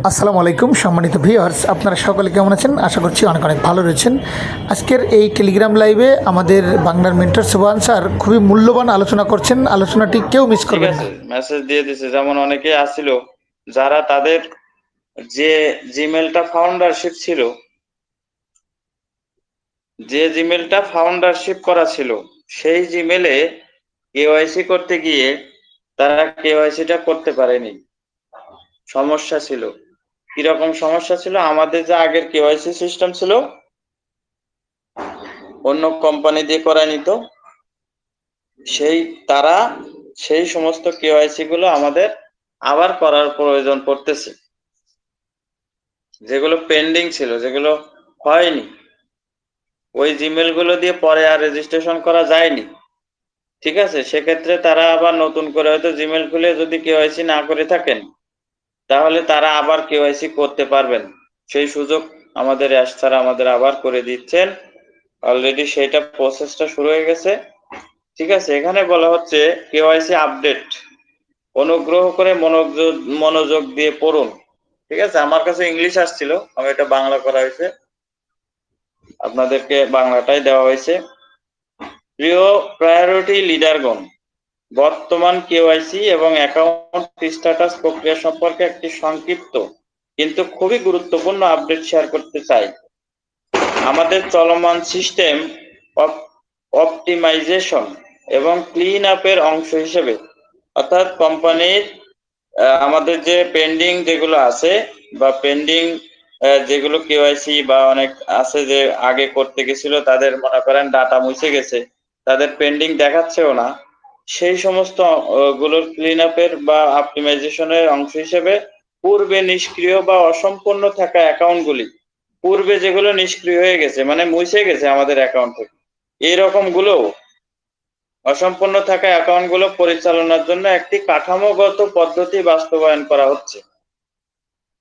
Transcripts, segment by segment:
আসসালামু আলাইকুম সম্মানিত ভিউয়ার্স, আপনারা সকলে কেমন আছেন? আশা করছি অনেক অনেক ভালো রয়েছেন। আজকের এই টেলিগ্রাম লাইভে আমাদের বাংলার মেন্টর সুবহান স্যার খুবই মূল্যবান আলোচনা করছেন। আলোচনাটি কেউ মিস ঠিক করবেন না। আছে, মেসেজ দিয়ে দিছে। যেমন অনেকে আসছিল যারা তাদের যে জিমেলটা ফাউন্ডারশিপ ছিল, যে জিমেলটা ফাউন্ডারশিপ করা ছিল, সেই জিমেলে কেওয়াইসি করতে গিয়ে তারা কেওয়াইসিটা করতে পারেনি। সমস্যা ছিল। কিরকম সমস্যা ছিল? আমাদের যে আগের কেওয়াইসি সিস্টেম ছিল, অন্য কোম্পানি দিয়ে করায় নিত, সেই তারা সেই সমস্ত কেওয়াইসি গুলো আমাদের আবার করার প্রয়োজন পড়তেছে। যেগুলো পেন্ডিং ছিল, যেগুলো হয়নি, ওই জিমেল গুলো দিয়ে পরে আর রেজিস্ট্রেশন করা যায়নি। ঠিক আছে, সেক্ষেত্রে তারা আবার নতুন করে হয়তো জিমেল খুলে যদি কেওয়াইসি না করে থাকেন, তাহলে তারা আবার কেওয়াইসি করতে পারবেন। সেই সুযোগ আমাদের অ্যাশ স্যার আমাদের আবার করে দিচ্ছেন। অলরেডি সেটা প্রসেসটা শুরু হয়ে গেছে। ঠিক আছে, এখানে বলা হচ্ছে কেওয়াইসি আপডেট, অনুগ্রহ করে মনোযোগ দিয়ে পড়ুন। ঠিক আছে, আমার কাছে ইংলিশ আসছিল, আমি এটা বাংলা করা হয়েছে, আপনাদেরকে বাংলাটাই দেওয়া হয়েছে। প্রিয় প্রায়োরিটি লিডারগণ, বর্তমান কেওয়াইসি এবং অ্যাকাউন্ট স্ট্যাটাস প্রক্রিয়া সম্পর্কে একটি সংক্ষিপ্ত কিন্তু খুবই গুরুত্বপূর্ণ আপডেট শেয়ার করতে চাই। আমাদের চলমান সিস্টেম অপটিমাইজেশন এবং ক্লিন আপের অংশ হিসেবে, অর্থাৎ কোম্পানির আমাদের যে পেন্ডিং যেগুলো আছে বা পেন্ডিং যেগুলো কেওয়াইসি বা অনেক আছে যে আগে করতে গেছিল, তাদের মনে করেন ডাটা মুছে গেছে, তাদের পেন্ডিং দেখাচ্ছেও না, সেই সমস্ত গুলোর ক্লিন আপের বা অপটিমাইজেশনের অংশ হিসেবে পূর্বে নিষ্ক্রিয় বা অসম্পূর্ণ থাকা অ্যাকাউন্টগুলি, পূর্বে যেগুলো নিষ্ক্রিয় হয়ে গেছে মানে মুছে গেছে আমাদের অ্যাকাউন্ট থেকে, এইরকম গুলো অসম্পূর্ণ থাকা অ্যাকাউন্টগুলো পরিচালনার জন্য একটি কাঠামোগত পদ্ধতি বাস্তবায়ন করা হচ্ছে।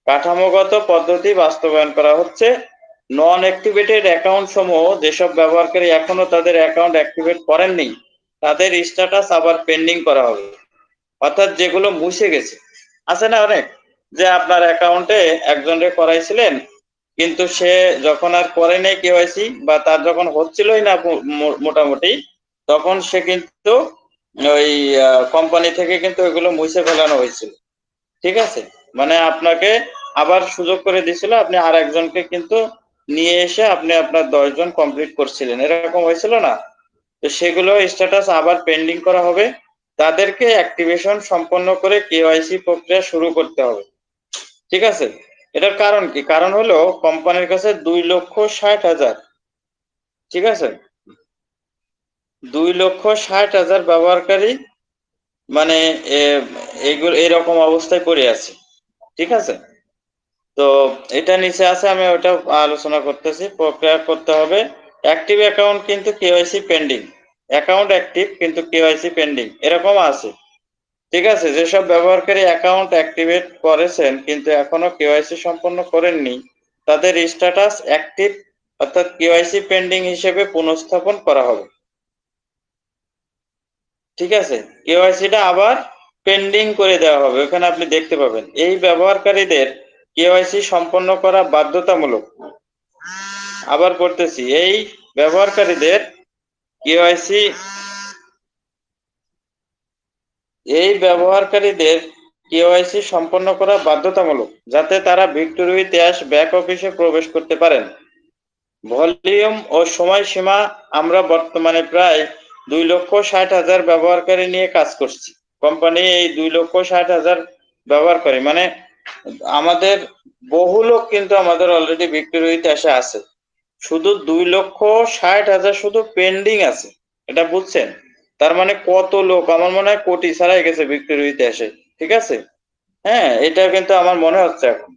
কাঠামোগত পদ্ধতি বাস্তবায়ন করা হচ্ছে। নন অ্যাক্টিভেটেড অ্যাকাউন্ট সমূহ, যেসব ব্যবহারকারী এখনো তাদের অ্যাকাউন্ট অ্যাক্টিভেট করেননি, তাদের স্ট্যাটাস আবার পেন্ডিং করা হবে। অর্থাৎ যেগুলো মুছে গেছে, আছে না অনেক, যে আপনার অ্যাকাউন্টে একজনকে করাইছিলেন, কিন্তু সে যখন আর করে নেই কেওয়াইসি বা তার যখন হচ্ছিলই না মোটামুটি, তখন সে কিন্তু ওই কোম্পানি থেকে কিন্তু ওইগুলো মুছে ফেলানো হয়েছিল। ঠিক আছে, মানে আপনাকে আবার সুযোগ করে দিছিল, আপনি আর একজনকে কিন্তু নিয়ে এসে আপনি আপনার 10 জন কমপ্লিট করছিলেন, এরকম হয়েছিল না? তো সেগুলো স্ট্যাটাস আবার পেন্ডিং করা হবে। তাদেরকে অ্যাক্টিভেশন সম্পন্ন করে কেওয়াইসি প্রক্রিয়া শুরু করতে হবে। ঠিক আছে, এটার কারণ কি? কারণ হলো কোম্পানির কাছে 2,60,000, ঠিক আছে, 2,60,000 ব্যবহারকারী, মানে এইগুলো এরকম অবস্থায় পড়ে আছে। ঠিক আছে, তো এটা নিচে আছে, আমি ওটা আলোচনা করতেছি। প্রক্রিয়া করতে হবে। অ্যাক্টিভ অ্যাকাউন্ট কিন্তু কেওয়াইসি পেন্ডিং, অ্যাকাউন্ট অ্যাক্টিভ কিন্তু কেওয়াইসি পেন্ডিং, এরকম আছে। ঠিক আছে, যেসব ব্যবহারকারী অ্যাকাউন্ট অ্যাক্টিভেট করেছেন কিন্তু এখনো কেওয়াইসি সম্পন্ন করেননি, তাদের স্ট্যাটাস অ্যাক্টিভ অর্থাৎ কেওয়াইসি পেন্ডিং হিসেবে পুনঃস্থাপন করা হবে। ঠিক আছে, কেওয়াইসিটা আবার পেন্ডিং করে দেওয়া হবে, ওখানে আপনি দেখতে পাবেন এই ব্যবহারকারীদের কেওয়াইসি সম্পন্ন করা বাধ্যতামূলক। আবার করতেছি, এই ব্যবহারকারীদের কেওয়াইসি এই ব্যবহারকারীদের কেওয়াইসি সম্পন্ন করা বাধ্যতামূলক, যাতে তারা ভিক্টোরি উইথ অ্যাশ ব্যাক অফিসে প্রবেশ করতে পারেন। ভলিউম ও সময়সীমা, আমরা বর্তমানে প্রায় 2,60,000 ব্যবহারকারী নিয়ে কাজ করছি। কোম্পানি এই 2,60,000 ব্যবহারকারী, মানে আমাদের বহু লোক কিন্তু আমাদের অলরেডি ভিক্টোরি উইথ অ্যাশে আছে, শুধু 2,60,000 শুধু পেন্ডিং আছে। এটা বুঝছেন? তার মানে কত লোক, আমার মনে হয় কোটি ছাড়াই গেছে ভিক্টোরি উইথ অ্যাশে। ঠিক আছে, হ্যাঁ, এটা কিন্তু আমার মনে হচ্ছে এখন।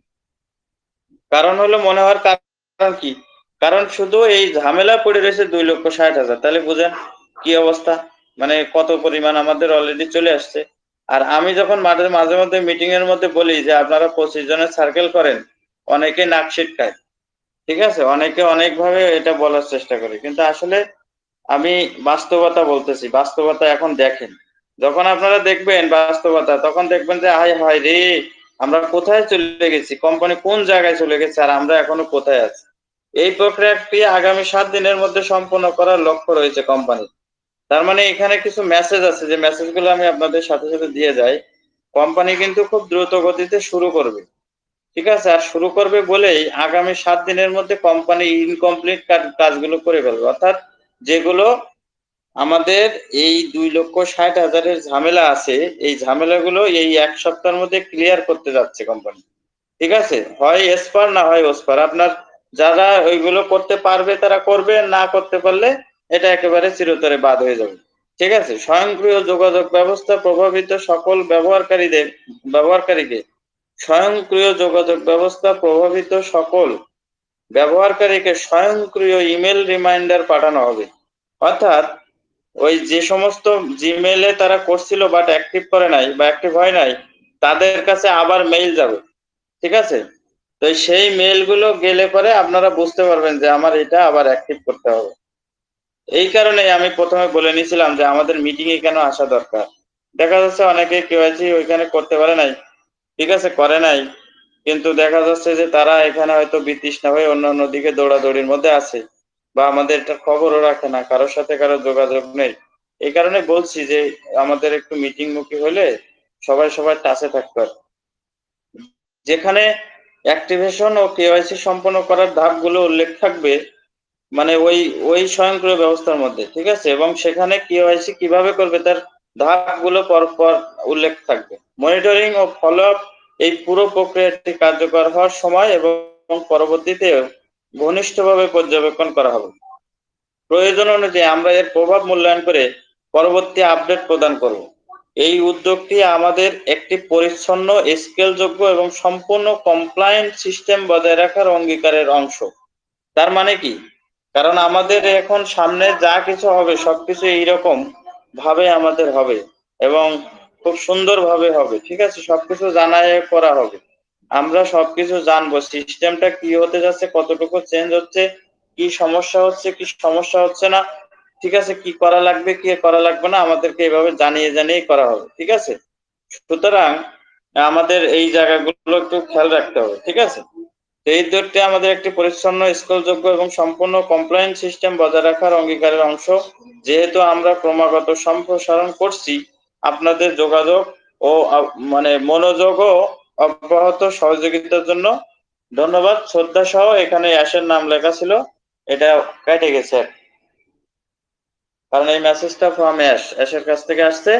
কারণ হলো মনে হওয়ার কারণ কি? কারণ শুধু এই ঝামেলা পড়ে রয়েছে 2,60,000, তাহলে বুঝেন কি অবস্থা, মানে কত পরিমাণ আমাদের অলরেডি চলে আসছে। আর আমি যখন মাঝে মাঝে মধ্যে মিটিং এর মধ্যে বলি যে আপনারা 25 জনের সার্কেল করেন, অনেকে নাক সিটকায়। ঠিক আছে, অনেকে অনেকভাবে এটা বলার চেষ্টা করে, কিন্তু আসলে আমি বাস্তবতা বলতেছি। বাস্তবতা এখন দেখেন, যখন আপনারা দেখবেন বাস্তবতা, তখন দেখবেন যে হায় হায় রে, আমরা কোথায় চলে গেছি, কোম্পানি কোন জায়গায় চলে গেছে, আর আমরা এখনো কোথায় আছি। এই প্রক্রিয়াটি আগামী 7 দিনের মধ্যে সম্পন্ন করার লক্ষ্য রয়েছে কোম্পানির। তার মানে এখানে কিছু মেসেজ আছে, যে মেসেজগুলো আমি আপনাদের সাথে সাথে দিয়ে যাই। কোম্পানি কিন্তু খুব দ্রুত গতিতে শুরু করবে, ঠিক আছে? আর শুরু করবে বলেই আগামী 7 দিনের মধ্যে কোম্পানি ইনকমপ্লিট কাজগুলো করে ফেলবে। অর্থাৎ যেগুলো আমাদের এই 2,60,000 এর ঝামেলা আছে, এই ঝামেলাগুলো এই 1 সপ্তাহের মধ্যে ক্লিয়ার করতে যাচ্ছে কোম্পানি। ঠিক আছে? হয় এসপার না হয় ওসপার। আপনার যারা ওইগুলো করতে পারবে তারা করবে, না করতে পারলে এটা একেবারে চিরতরে বাদ হয়ে যাবে। ঠিক আছে? স্বয়ংক্রিয় যোগাযোগ ব্যবস্থা প্রভাবিত সকল ব্যবহারকারীকে স্বয়ংক্রিয় যোগাযোগ ব্যবস্থা প্রভাবিত সকল ব্যবহারকারীকে স্বয়ংক্রিয় ইমেল রিমাইন্ডার পাঠানো হবে। অর্থাৎ ওই যে সমস্ত জিমেইলে তারা করছিল বাট অ্যাক্টিভ করে নাই বা অ্যাক্টিভ হয় নাই, তাদের কাছে আবার মেইল যাবে। ঠিক আছে? তো সেই মেইলগুলো গেলে পরে আপনারা বুঝতে পারবেন যে আমার এটা আবার অ্যাক্টিভ করতে হবে। এই কারণেই আমি ১ম এ বলে নিয়েছিলাম যে আমাদের মিটিং এ কেন আসা দরকার। দেখা যাচ্ছে অনেকে কেওয়াইসি ওইখানে করতে পারে নাই। ঠিক আছে? করে নাই। কিন্তু দেখা যাচ্ছে যে তারা এখানে হয়তো বিতৃষ্ণা হয়ে অন্যান্য দিকে দৌড়াদৌড়ির মধ্যে আছে। বা আমাদের এটার খবরও রাখে না। কারো সাথে কারো যোগাযোগ নেই। এই কারণে বলছি যে আমাদের একটু মিটিং মুখী হলে সবাই সবার টাচে থাকতে পারে। যেখানে অ্যাক্টিভেশন ও কেওয়াইসি সম্পন্ন করার ধাপগুলো উল্লেখ থাকবে, মানে ওই স্বয়ংক্রিয় ব্যবস্থার মধ্যে, ঠিক আছে? এবং সেখানে কেওয়াইসি কিভাবে করবে তার ধাপগুলো পরপর উল্লেখ থাকবে। মনিটরিং ও ফলো আপ এই পুরো প্রক্রিয়াটি কার্যকর হওয়ার সময় এবং পরবর্তীতেও ঘনিষ্ঠভাবে পর্যবেক্ষণ করা হবে। প্রয়োজন অনুযায়ী আমরা এর প্রভাব মূল্যায়ন করে পরবর্তী আপডেট প্রদান করব। এই উদ্যোগটি আমাদের একটি পরিচ্ছন্ন, স্কেলযোগ্য এবং সম্পূর্ণ কমপ্লায়েন্ট সিস্টেম বজায় রাখার অঙ্গীকারের অংশ। তার মানে কি? কারণ আমাদের এখন সামনে যা কিছু হবে সবকিছু এইরকম ভাবে আমাদের হবে এবং খুব সুন্দরভাবে হবে। ঠিক আছে? সবকিছু জানায় করা হবে। আমরা সবকিছু জানবো, সিস্টেমটা কি হতে যাচ্ছে, কতটুকু চেঞ্জ হচ্ছে, কি সমস্যা হচ্ছে, কি সমস্যা হচ্ছে না। ঠিক আছে? কি করা লাগবে, কি করা লাগবে না, আমাদেরকে এভাবে জানিয়ে জানিয়ে করা হবে। ঠিক আছে? সুতরাং আমাদের এই জায়গাগুলো একটু খেয়াল রাখতে হবে। ঠিক আছে? এই উদ্যোগটি আমাদের একটি পরিচ্ছন্ন, স্কেলযোগ্য এবং সম্পূর্ণ কমপ্লায়েন্ট সিস্টেম বজায় রাখার অঙ্গীকারের অংশ। যেহেতু আমরা ক্রমাগত সম্প্রসারণ করছি, আপনাদের যোগাযোগ ও মানে মনোযোগও অব্যাহত সহযোগিতার জন্য ধন্যবাদ। শ্রদ্ধা সহ এখানে অ্যাশের নাম লেখা ছিল, এটা কেটে গেছে কারণ এই মেসেজটা ফ্রম অ্যাশের কাছ থেকে আসছে।